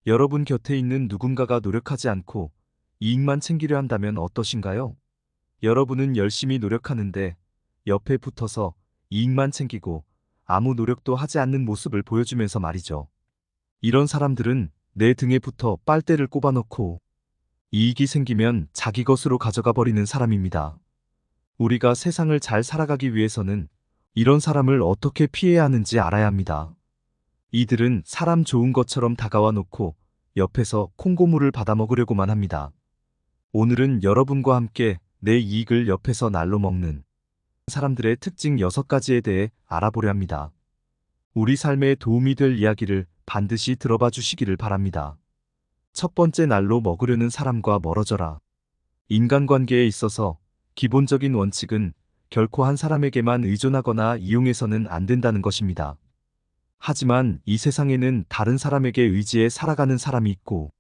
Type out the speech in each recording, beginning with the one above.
여러분 곁에 있는 누군가가 노력하지 않고 이익만 챙기려 한다면 어떠신가요? 여러분은 열심히 노력하는데 옆에 붙어서 이익만 챙기고 아무 노력도 하지 않는 모습을 보여주면서 말이죠. 이런 사람들은 내 등에 붙어 빨대를 꼽아놓고 이익이 생기면 자기 것으로 가져가 버리는 사람입니다. 우리가 세상을 잘 살아가기 위해서는 이런 사람을 어떻게 피해야 하는지 알아야 합니다. 이들은 사람 좋은 것처럼 다가와 놓고 옆에서 콩고물을 받아먹으려고만 합니다. 오늘은 여러분과 함께 내 이익을 옆에서 날로 먹는 사람들의 특징 6가지에 대해 알아보려 합니다. 우리 삶에 도움이 될 이야기를 반드시 들어봐 주시기를 바랍니다. 첫 번째, 날로 먹으려는 사람과 멀어져라. 인간관계에 있어서 기본적인 원칙은 결코 한 사람에게만 의존하거나 이용해서는 안 된다는 것입니다. 하지만 이 세상에는 다른 사람에게 의지해 살아가는 사람이 있고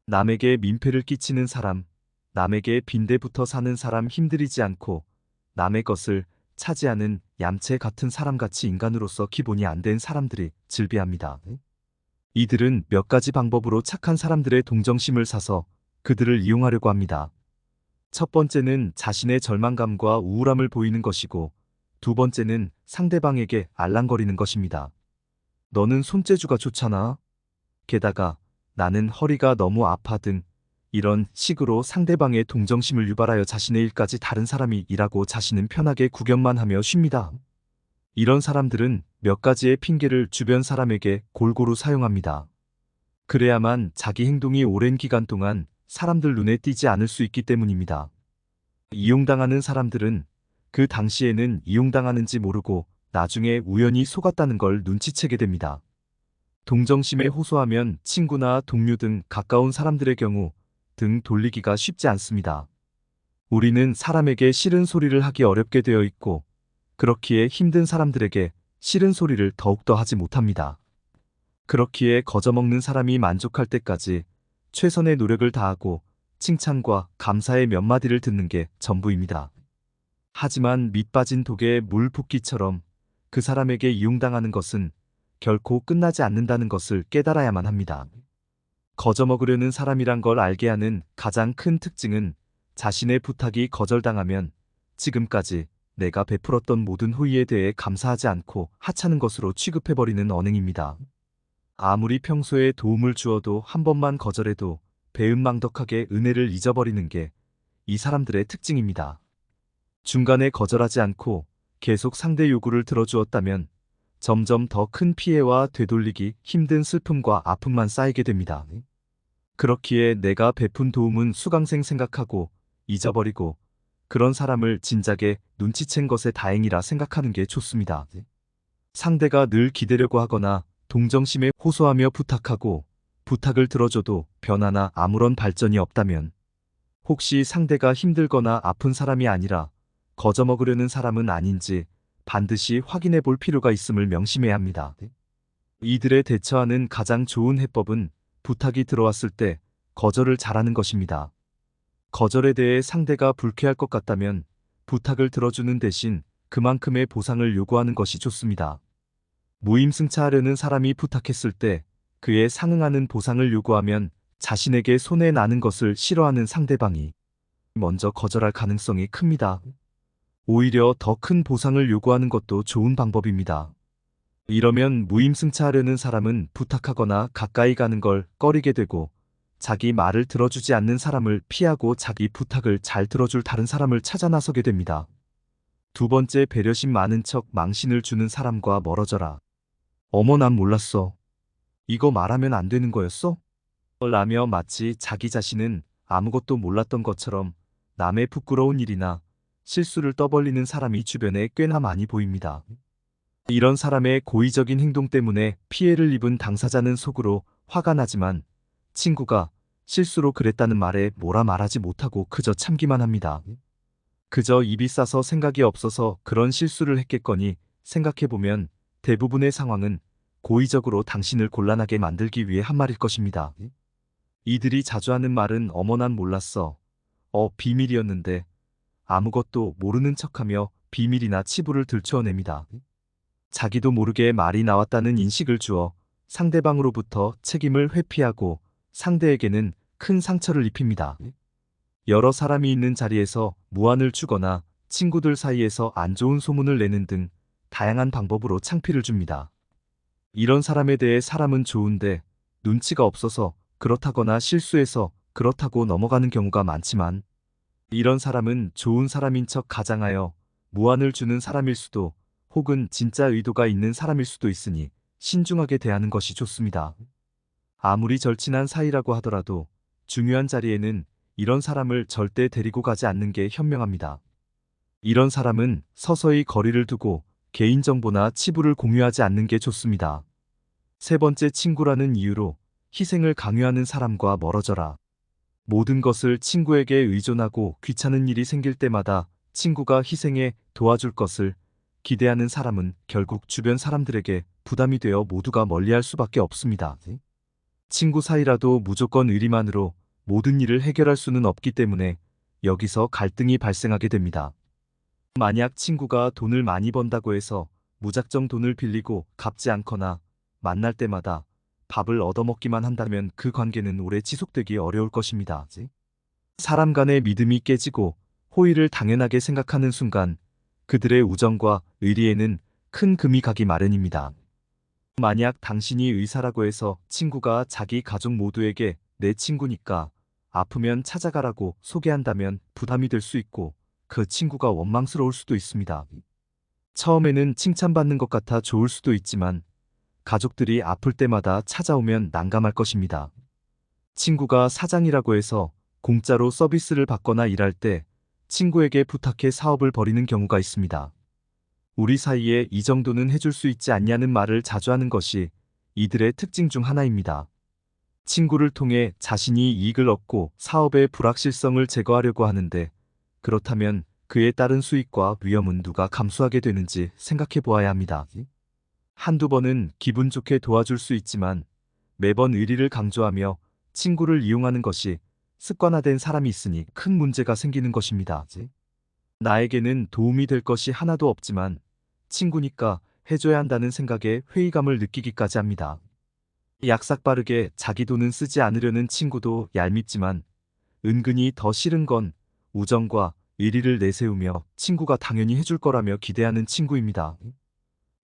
남에게 민폐를 끼치는 사람, 남에게 빈대붙어 사는 사람, 힘들이지 않고 남의 것을 차지하는 얌체 같은 사람같이 인간으로서 기본이 안 된 사람들이 즐비합니다. 이들은 몇 가지 방법으로 착한 사람들의 동정심을 사서 그들을 이용하려고 합니다. 첫 번째는 자신의 절망감과 우울함을 보이는 것이고, 두 번째는 상대방에게 알랑거리는 것입니다. 너는 손재주가 좋잖아. 게다가 나는 허리가 너무 아파 등 이런 식으로 상대방의 동정심을 유발하여 자신의 일까지 다른 사람이 일하고 자신은 편하게 구경만 하며 쉽니다. 이런 사람들은 몇 가지의 핑계를 주변 사람에게 골고루 사용합니다. 그래야만 자기 행동이 오랜 기간 동안 사람들 눈에 띄지 않을 수 있기 때문입니다. 이용당하는 사람들은 그 당시에는 이용당하는지 모르고 나중에 우연히 속았다는 걸 눈치채게 됩니다. 동정심에 호소하면 친구나 동료 등 가까운 사람들의 경우 등 돌리기가 쉽지 않습니다. 우리는 사람에게 싫은 소리를 하기 어렵게 되어 있고, 그렇기에 힘든 사람들에게 싫은 소리를 더욱더 하지 못합니다. 그렇기에 거저먹는 사람이 만족할 때까지 최선의 노력을 다하고 칭찬과 감사의 몇 마디를 듣는 게 전부입니다. 하지만 밑 빠진 독에 물 붓기처럼 그 사람에게 이용당하는 것은 결코 끝나지 않는다는 것을 깨달아야만 합니다. 거저먹으려는 사람이란 걸 알게 하는 가장 큰 특징은 자신의 부탁이 거절당하면 지금까지 내가 베풀었던 모든 호의에 대해 감사하지 않고 하찮은 것으로 취급해버리는 언행입니다. 아무리 평소에 도움을 주어도 한 번만 거절해도 배은망덕하게 은혜를 잊어버리는 게 이 사람들의 특징입니다. 중간에 거절하지 않고 계속 상대 요구를 들어주었다면 점점 더 큰 피해와 되돌리기 힘든 슬픔과 아픔만 쌓이게 됩니다. 그렇기에 내가 베푼 도움은 수강생 생각하고 잊어버리고 그런 사람을 진작에 눈치챈 것에 다행이라 생각하는 게 좋습니다. 상대가 늘 기대려고 하거나 동정심에 호소하며 부탁하고 부탁을 들어줘도 변화나 아무런 발전이 없다면 혹시 상대가 힘들거나 아픈 사람이 아니라 거저먹으려는 사람은 아닌지 반드시 확인해 볼 필요가 있음을 명심해야 합니다. 이들에 대처하는 가장 좋은 해법은 부탁이 들어왔을 때 거절을 잘하는 것입니다. 거절에 대해 상대가 불쾌할 것 같다면 부탁을 들어주는 대신 그만큼의 보상을 요구하는 것이 좋습니다. 무임승차하려는 사람이 부탁했을 때 그에 상응하는 보상을 요구하면 자신에게 손해 나는 것을 싫어하는 상대방이 먼저 거절할 가능성이 큽니다. 오히려 더 큰 보상을 요구하는 것도 좋은 방법입니다. 이러면 무임승차하려는 사람은 부탁하거나 가까이 가는 걸 꺼리게 되고 자기 말을 들어주지 않는 사람을 피하고 자기 부탁을 잘 들어줄 다른 사람을 찾아 나서게 됩니다. 두 번째, 배려심 많은 척 망신을 주는 사람과 멀어져라. 어머, 난 몰랐어. 이거 말하면 안 되는 거였어? 라며 마치 자기 자신은 아무것도 몰랐던 것처럼 남의 부끄러운 일이나 실수를 떠벌리는 사람이 주변에 꽤나 많이 보입니다. 이런 사람의 고의적인 행동 때문에 피해를 입은 당사자는 속으로 화가 나지만 친구가 실수로 그랬다는 말에 뭐라 말하지 못하고 그저 참기만 합니다. 그저 입이 싸서 생각이 없어서 그런 실수를 했겠거니 생각해보면 대부분의 상황은 고의적으로 당신을 곤란하게 만들기 위해 한 말일 것입니다. 이들이 자주 하는 말은 어머, 난 몰랐어. 비밀이었는데 아무것도 모르는 척하며 비밀이나 치부를 들추어냅니다. 자기도 모르게 말이 나왔다는 인식을 주어 상대방으로부터 책임을 회피하고 상대에게는 큰 상처를 입힙니다. 여러 사람이 있는 자리에서 무안을 주거나 친구들 사이에서 안 좋은 소문을 내는 등 다양한 방법으로 창피를 줍니다. 이런 사람에 대해 사람은 좋은데 눈치가 없어서 그렇다거나 실수해서 그렇다고 넘어가는 경우가 많지만, 이런 사람은 좋은 사람인 척 가장하여 무안을 주는 사람일 수도, 혹은 진짜 의도가 있는 사람일 수도 있으니 신중하게 대하는 것이 좋습니다. 아무리 절친한 사이라고 하더라도 중요한 자리에는 이런 사람을 절대 데리고 가지 않는 게 현명합니다. 이런 사람은 서서히 거리를 두고 개인정보나 치부를 공유하지 않는 게 좋습니다. 세 번째, 친구라는 이유로 희생을 강요하는 사람과 멀어져라. 모든 것을 친구에게 의존하고 귀찮은 일이 생길 때마다 친구가 희생해 도와줄 것을 기대하는 사람은 결국 주변 사람들에게 부담이 되어 모두가 멀리할 수밖에 없습니다. 친구 사이라도 무조건 의리만으로 모든 일을 해결할 수는 없기 때문에 여기서 갈등이 발생하게 됩니다. 만약 친구가 돈을 많이 번다고 해서 무작정 돈을 빌리고 갚지 않거나 만날 때마다 밥을 얻어먹기만 한다면 그 관계는 오래 지속되기 어려울 것입니다. 사람 간의 믿음이 깨지고 호의를 당연하게 생각하는 순간 그들의 우정과 의리에는 큰 금이 가기 마련입니다. 만약 당신이 의사라고 해서 친구가 자기 가족 모두에게 내 친구니까 아프면 찾아가라고 소개한다면 부담이 될 수 있고 그 친구가 원망스러울 수도 있습니다. 처음에는 칭찬받는 것 같아 좋을 수도 있지만 가족들이 아플 때마다 찾아오면 난감할 것입니다. 친구가 사장이라고 해서 공짜로 서비스를 받거나 일할 때 친구에게 부탁해 사업을 벌이는 경우가 있습니다. 우리 사이에 이 정도는 해줄 수 있지 않냐는 말을 자주 하는 것이 이들의 특징 중 하나입니다. 친구를 통해 자신이 이익을 얻고 사업의 불확실성을 제거하려고 하는데, 그렇다면 그에 따른 수익과 위험은 누가 감수하게 되는지 생각해 보아야 합니다. 한두 번은 기분 좋게 도와줄 수 있지만 매번 의리를 강조하며 친구를 이용하는 것이 습관화된 사람이 있으니 큰 문제가 생기는 것입니다. 나에게는 도움이 될 것이 하나도 없지만 친구니까 해줘야 한다는 생각에 회의감을 느끼기까지 합니다. 약삭빠르게 자기 돈은 쓰지 않으려는 친구도 얄밉지만 은근히 더 싫은 건 우정과 의리를 내세우며 친구가 당연히 해줄 거라며 기대하는 친구입니다.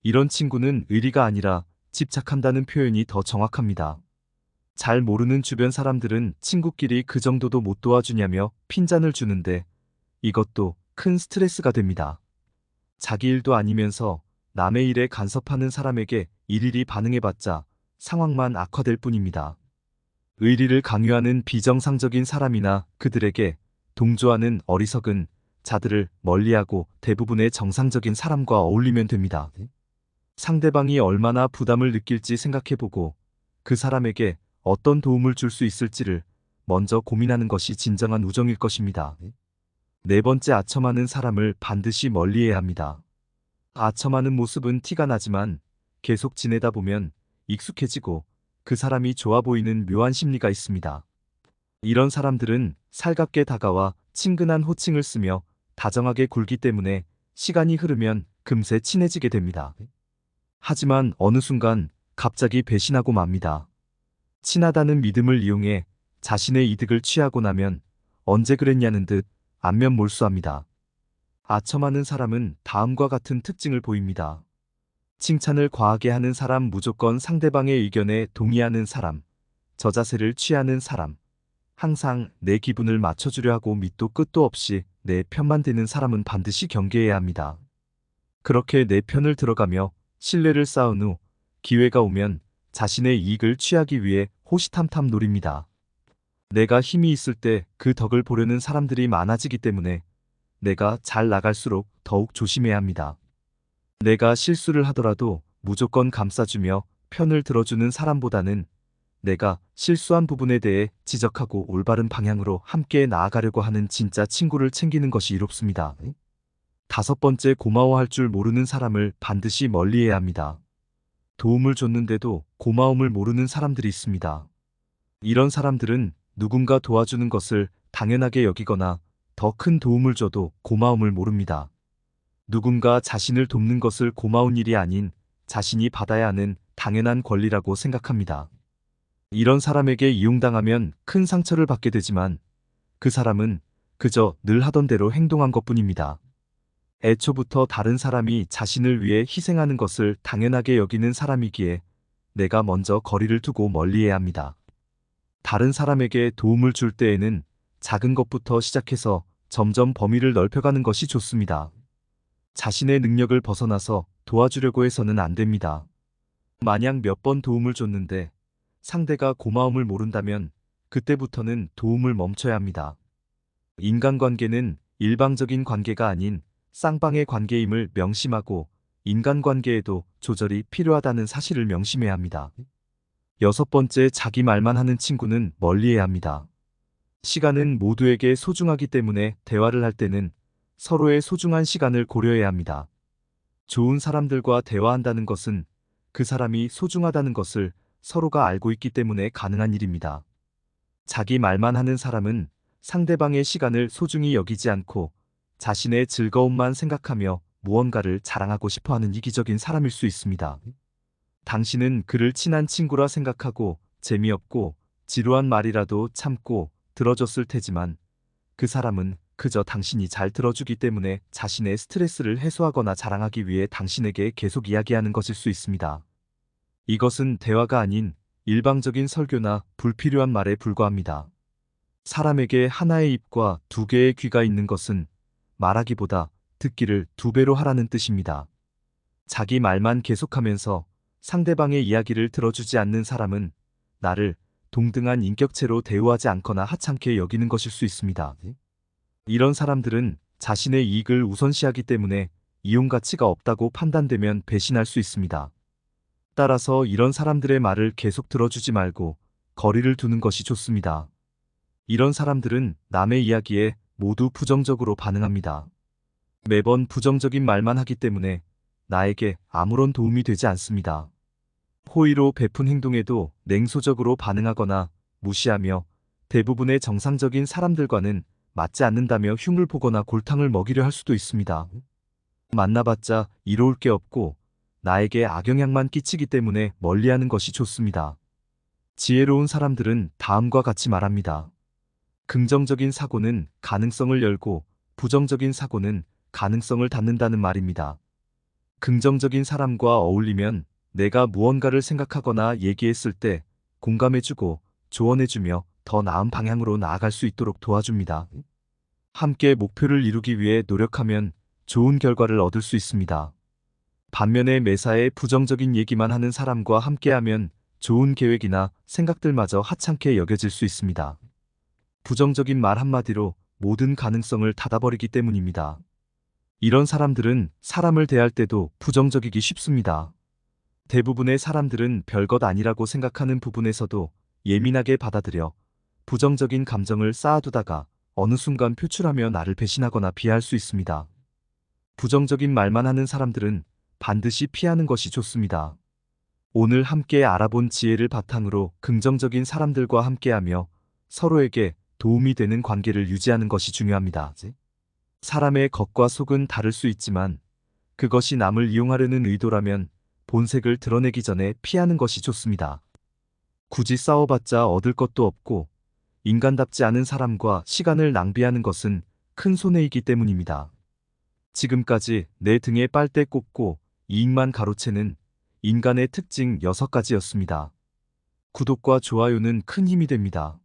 이런 친구는 의리가 아니라 집착한다는 표현이 더 정확합니다. 잘 모르는 주변 사람들은 친구끼리 그 정도도 못 도와주냐며 핀잔을 주는데 이것도 큰 스트레스가 됩니다. 자기 일도 아니면서 남의 일에 간섭하는 사람에게 일일이 반응해봤자 상황만 악화될 뿐입니다. 의리를 강요하는 비정상적인 사람이나 그들에게 동조하는 어리석은 자들을 멀리하고 대부분의 정상적인 사람과 어울리면 됩니다. 상대방이 얼마나 부담을 느낄지 생각해보고 그 사람에게 어떤 도움을 줄 수 있을지를 먼저 고민하는 것이 진정한 우정일 것입니다. 네 번째, 아첨하는 사람을 반드시 멀리해야 합니다. 아첨하는 모습은 티가 나지만 계속 지내다 보면 익숙해지고 그 사람이 좋아 보이는 묘한 심리가 있습니다. 이런 사람들은 살갑게 다가와 친근한 호칭을 쓰며 다정하게 굴기 때문에 시간이 흐르면 금세 친해지게 됩니다. 하지만 어느 순간 갑자기 배신하고 맙니다. 친하다는 믿음을 이용해 자신의 이득을 취하고 나면 언제 그랬냐는 듯 안면 몰수합니다. 아첨하는 사람은 다음과 같은 특징을 보입니다. 칭찬을 과하게 하는 사람, 무조건 상대방의 의견에 동의하는 사람, 저자세를 취하는 사람, 항상 내 기분을 맞춰주려 하고 밑도 끝도 없이 내 편만 드는 사람은 반드시 경계해야 합니다. 그렇게 내 편을 들어가며 신뢰를 쌓은 후 기회가 오면 자신의 이익을 취하기 위해 호시탐탐 노립니다. 내가 힘이 있을 때 그 덕을 보려는 사람들이 많아지기 때문에 내가 잘 나갈수록 더욱 조심해야 합니다. 내가 실수를 하더라도 무조건 감싸주며 편을 들어주는 사람보다는 내가 실수한 부분에 대해 지적하고 올바른 방향으로 함께 나아가려고 하는 진짜 친구를 챙기는 것이 이롭습니다. 다섯 번째, 고마워할 줄 모르는 사람을 반드시 멀리해야 합니다. 도움을 줬는데도 고마움을 모르는 사람들이 있습니다. 이런 사람들은 누군가 도와주는 것을 당연하게 여기거나 더 큰 도움을 줘도 고마움을 모릅니다. 누군가 자신을 돕는 것을 고마운 일이 아닌 자신이 받아야 하는 당연한 권리라고 생각합니다. 이런 사람에게 이용당하면 큰 상처를 받게 되지만 그 사람은 그저 늘 하던 대로 행동한 것뿐입니다. 애초부터 다른 사람이 자신을 위해 희생하는 것을 당연하게 여기는 사람이기에 내가 먼저 거리를 두고 멀리해야 합니다. 다른 사람에게 도움을 줄 때에는 작은 것부터 시작해서 점점 범위를 넓혀가는 것이 좋습니다. 자신의 능력을 벗어나서 도와주려고 해서는 안 됩니다. 만약 몇 번 도움을 줬는데 상대가 고마움을 모른다면 그때부터는 도움을 멈춰야 합니다. 인간관계는 일방적인 관계가 아닌 쌍방의 관계임을 명심하고 인간관계에도 조절이 필요하다는 사실을 명심해야 합니다. 6번째, 자기 말만 하는 친구는 멀리해야 합니다. 시간은 모두에게 소중하기 때문에 대화를 할 때는 서로의 소중한 시간을 고려해야 합니다. 좋은 사람들과 대화한다는 것은 그 사람이 소중하다는 것을 서로가 알고 있기 때문에 가능한 일입니다. 자기 말만 하는 사람은 상대방의 시간을 소중히 여기지 않고 자신의 즐거움만 생각하며 무언가를 자랑하고 싶어하는 이기적인 사람일 수 있습니다. 당신은 그를 친한 친구라 생각하고 재미없고 지루한 말이라도 참고 들어줬을 테지만 그 사람은 그저 당신이 잘 들어주기 때문에 자신의 스트레스를 해소하거나 자랑하기 위해 당신에게 계속 이야기하는 것일 수 있습니다. 이것은 대화가 아닌 일방적인 설교나 불필요한 말에 불과합니다. 사람에게 하나의 입과 두 개의 귀가 있는 것은 말하기보다 듣기를 2배로 하라는 뜻입니다. 자기 말만 계속하면서 상대방의 이야기를 들어주지 않는 사람은 나를 동등한 인격체로 대우하지 않거나 하찮게 여기는 것일 수 있습니다. 이런 사람들은 자신의 이익을 우선시하기 때문에 이용 가치가 없다고 판단되면 배신할 수 있습니다. 따라서 이런 사람들의 말을 계속 들어주지 말고 거리를 두는 것이 좋습니다. 이런 사람들은 남의 이야기에 모두 부정적으로 반응합니다. 매번 부정적인 말만 하기 때문에 나에게 아무런 도움이 되지 않습니다. 호의로 베푼 행동에도 냉소적으로 반응하거나 무시하며 대부분의 정상적인 사람들과는 맞지 않는다며 흉을 보거나 골탕을 먹이려 할 수도 있습니다. 만나봤자 이로울 게 없고 나에게 악영향만 끼치기 때문에 멀리하는 것이 좋습니다. 지혜로운 사람들은 다음과 같이 말합니다. 긍정적인 사고는 가능성을 열고 부정적인 사고는 가능성을 닫는다는 말입니다. 긍정적인 사람과 어울리면 내가 무언가를 생각하거나 얘기했을 때 공감해주고 조언해주며 더 나은 방향으로 나아갈 수 있도록 도와줍니다. 함께 목표를 이루기 위해 노력하면 좋은 결과를 얻을 수 있습니다. 반면에 매사에 부정적인 얘기만 하는 사람과 함께하면 좋은 계획이나 생각들마저 하찮게 여겨질 수 있습니다. 부정적인 말 한마디로 모든 가능성을 닫아버리기 때문입니다. 이런 사람들은 사람을 대할 때도 부정적이기 쉽습니다. 대부분의 사람들은 별것 아니라고 생각하는 부분에서도 예민하게 받아들여 부정적인 감정을 쌓아두다가 어느 순간 표출하며 나를 배신하거나 비하할 수 있습니다. 부정적인 말만 하는 사람들은 반드시 피하는 것이 좋습니다. 오늘 함께 알아본 지혜를 바탕으로 긍정적인 사람들과 함께하며 서로에게 도움이 되는 관계를 유지하는 것이 중요합니다. 사람의 겉과 속은 다를 수 있지만 그것이 남을 이용하려는 의도라면 본색을 드러내기 전에 피하는 것이 좋습니다. 굳이 싸워봤자 얻을 것도 없고 인간답지 않은 사람과 시간을 낭비하는 것은 큰 손해이기 때문입니다. 지금까지 내 등에 빨대 꽂고 이익만 가로채는 인간의 특징 6가지였습니다. 구독과 좋아요는 큰 힘이 됩니다.